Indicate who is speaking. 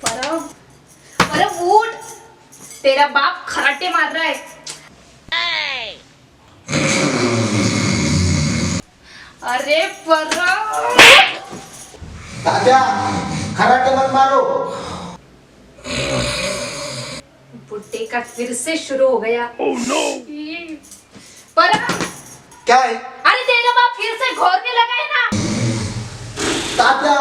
Speaker 1: परम, परम उठ, तेरा बाप खराटे मार रहा है. अरे परम,
Speaker 2: तात्या खराटे मत मारो.
Speaker 1: बुड्ढे का फिर से शुरू हो गया. परम,
Speaker 2: क्या है
Speaker 1: अरे तेरा बाप फिर से घोरने लगा है ना.
Speaker 2: तात्या